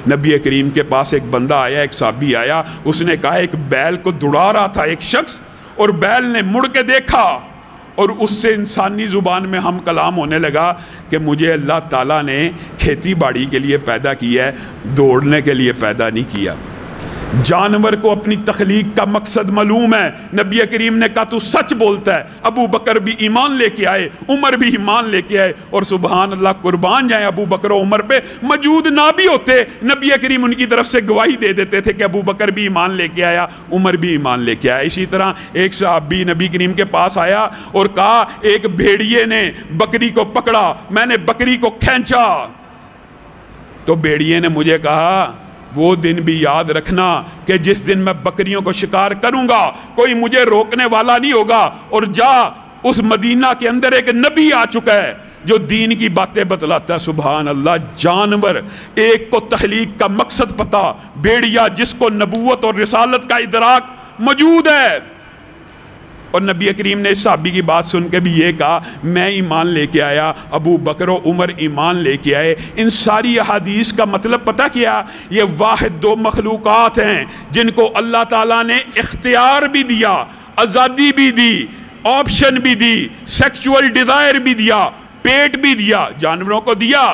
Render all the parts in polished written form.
नबी करीम के पास एक बंदा आया, एक साहबी आया, उसने कहा एक बैल को दौड़ा रहा था एक शख्स, और बैल ने मुड़ के देखा और उससे इंसानी ज़ुबान में हम कलाम होने लगा कि मुझे अल्लाह ताला ने खेती बाड़ी के लिए पैदा किया है, दौड़ने के लिए पैदा नहीं किया। जानवर को अपनी तख्लीक का मकसद मालूम है। नबी करीम ने कहा तू सच बोलता है। अबू बकर भी ईमान लेके आए, उमर भी ईमान लेके आए, और सुबहान अल्लाह कुर्बान जाए अबू बकर और उमर पे मौजूद ना भी होते, नबी करीम उनकी तरफ से गवाही दे देते थे कि अबू बकर भी ईमान लेके आया, उमर भी ईमान लेके आया। इसी तरह एक सहाबी नबी करीम के पास आया और कहा एक भेड़िए ने बकरी को पकड़ा, मैंने बकरी को खींचा, तो भेड़िए ने मुझे कहा वो दिन भी याद रखना कि जिस दिन मैं बकरियों को शिकार करूंगा कोई मुझे रोकने वाला नहीं होगा। और जा, उस मदीना के अंदर एक नबी आ चुका है जो दीन की बातें बतलाता है। सुभान अल्लाह, जानवर एक को तहलीक का मकसद पता, भेड़िया जिसको नबूवत और रिसालत का इदराक मौजूद है। और नबी करीम ने इस साहबी की बात सुन के भी ये कहा मैं ईमान लेके आया, अबू बकर और उमर ईमान लेके आए। इन सारी अहादीस का मतलब पता क्या, ये वाहिद दो मखलूक़ात हैं जिनको अल्लाह ताला ने इख्तियार भी दिया, आज़ादी भी दी, ऑप्शन भी दी, सेक्सुअल डिज़ायर भी दिया, पेट भी दिया, जानवरों को दिया,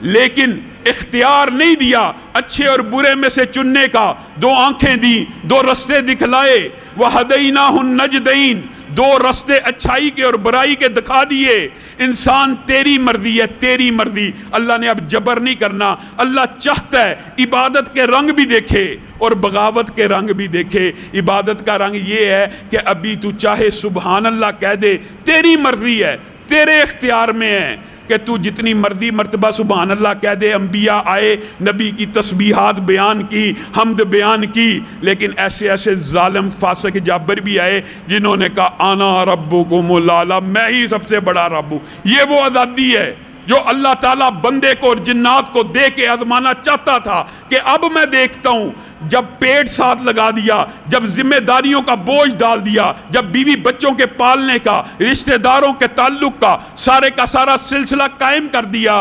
लेकिन इख्तियार नहीं दिया अच्छे और बुरे में से चुनने का। दो आंखें दी, दो रस्ते दिखलाए, वहदैनाहुन नजदैन, दो रस्ते अच्छाई के और बुराई के दिखा दिए। इंसान तेरी मर्जी है, तेरी मर्जी। अल्लाह ने अब जबर नहीं करना। अल्लाह चाहता है इबादत के रंग भी देखे और बगावत के रंग भी देखे। इबादत का रंग ये है कि अभी तू चाहे सुबहान अल्लाह कह दे, तेरी मर्जी है, तेरे इख्तियार में है कि तू जितनी मर्जी मर्तबा सुबहान अल्लाह कह दे। अंबिया आए, नबी की तस्बीहात बयान की, हमद बयान की, लेकिन ऐसे ऐसे जालिम फासिक जाबर भी आए जिन्होंने कहा आना रब्बुकुमुल आला, मैं ही सबसे बड़ा रब हूँ। ये वो आज़ादी है जो अल्लाह ताला बंदे को और जिन्नात को दे के आजमाना चाहता था कि अब मैं देखता हूँ जब पेट साथ लगा दिया, जब जिम्मेदारियों का बोझ डाल दिया, जब बीवी बच्चों के पालने का, रिश्तेदारों के ताल्लुक का सारे का सारा सिलसिला कायम कर दिया,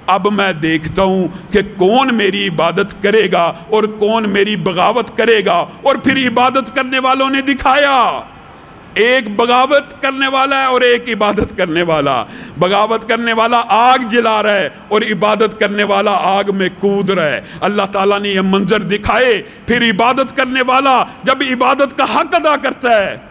अब मैं देखता हूँ कि कौन मेरी इबादत करेगा और कौन मेरी बगावत करेगा। और फिर इबादत करने वालों ने दिखाया, एक बगावत करने वाला है और एक इबादत करने वाला। बगावत करने वाला आग जला रहा है और इबादत करने वाला आग में कूद रहा है। अल्लाह ताला ने यह मंजर दिखाए। फिर इबादत करने वाला जब इबादत का हक अदा करता है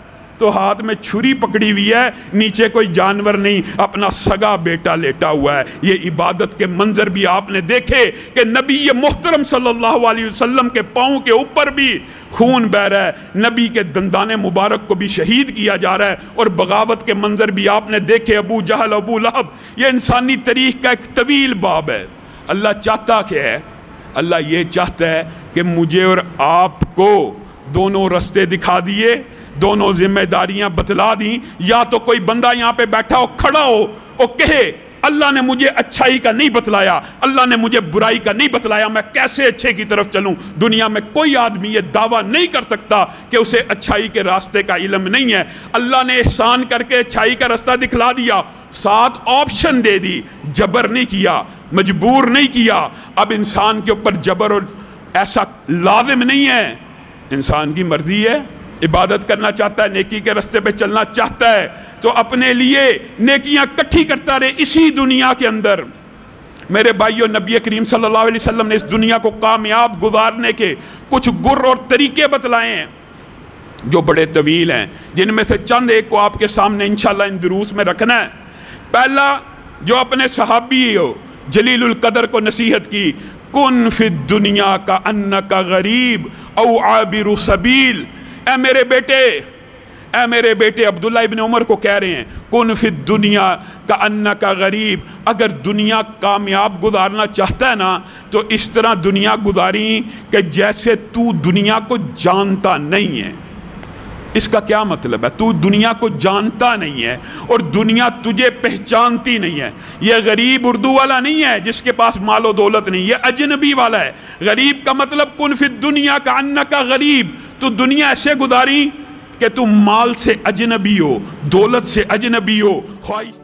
तो हाथ में छुरी पकड़ी हुई है, नीचे कोई जानवर नहीं, अपना सगा बेटा लेटा हुआ है। ये इबादत के मंजर भी आपने देखे कि नबी मुहतरम सल्लल्लाहु अलैहि वसल्लम के पाँव के ऊपर भी खून बह रहा है, नबी के दंदाने मुबारक को भी शहीद किया जा रहा है। और बगावत के मंजर भी आपने देखे, अबू जहल, अबू लहब। ये इंसानी तारीख का एक तवील बाब है। अल्लाह चाहता क्या है? अल्लाह ये चाहता है कि मुझे और आपको दोनों रास्ते दिखा दिए, दोनों जिम्मेदारियां बतला दी। या तो कोई बंदा यहाँ पे बैठा हो, खड़ा हो और कहे अल्लाह ने मुझे अच्छाई का नहीं बतलाया, अल्लाह ने मुझे बुराई का नहीं बतलाया, मैं कैसे अच्छे की तरफ चलूं। दुनिया में कोई आदमी ये दावा नहीं कर सकता कि उसे अच्छाई के रास्ते का इल्म नहीं है। अल्लाह ने एहसान करके अच्छाई का रास्ता दिखला दिया, साथ ऑप्शन दे दी, जबर नहीं किया, मजबूर नहीं किया। अब इंसान के ऊपर जबर और ऐसा लाजिम नहीं है, इंसान की मर्जी है, इबादत करना चाहता है, नेकी के रास्ते पे चलना चाहता है तो अपने लिए नेकियां इकट्ठी करता रहे इसी दुनिया के अंदर। मेरे भाइयों, नबी करीम सल्लल्लाहु अलैहि वसल्लम ने इस दुनिया को कामयाब गुजारने के कुछ गुर और तरीके बतलाए हैं जो बड़े तवील हैं, जिनमें से चंद एक को आपके सामने इंशाल्लाह इन दुरूस में रखना है। पहला, जो अपने सहाबी हो जलीलुल कदर को नसीहत की, कुन फिद दुनिया का अन्ना का गरीब औ आबिरु सबील। ऐ मेरे बेटे अब्दुल्ला इब्न उमर को कह रहे हैं, कुन फिद दुनिया का अन्ना का गरीब, अगर दुनिया कामयाब गुजारना चाहता है ना तो इस तरह दुनिया गुजारी कि जैसे तू दुनिया को जानता नहीं है। इसका क्या मतलब है? तू दुनिया को जानता नहीं है और दुनिया तुझे पहचानती नहीं है। यह गरीब उर्दू वाला नहीं है जिसके पास मालो दौलत नहीं, यह अजनबी वाला है। गरीब का मतलब कुन फिद दुनिया का अन्ना का गरीब, तू दुनिया ऐसे गुजारी कि तू माल से अजनबी हो, दौलत से अजनबी हो, ख्वाहिश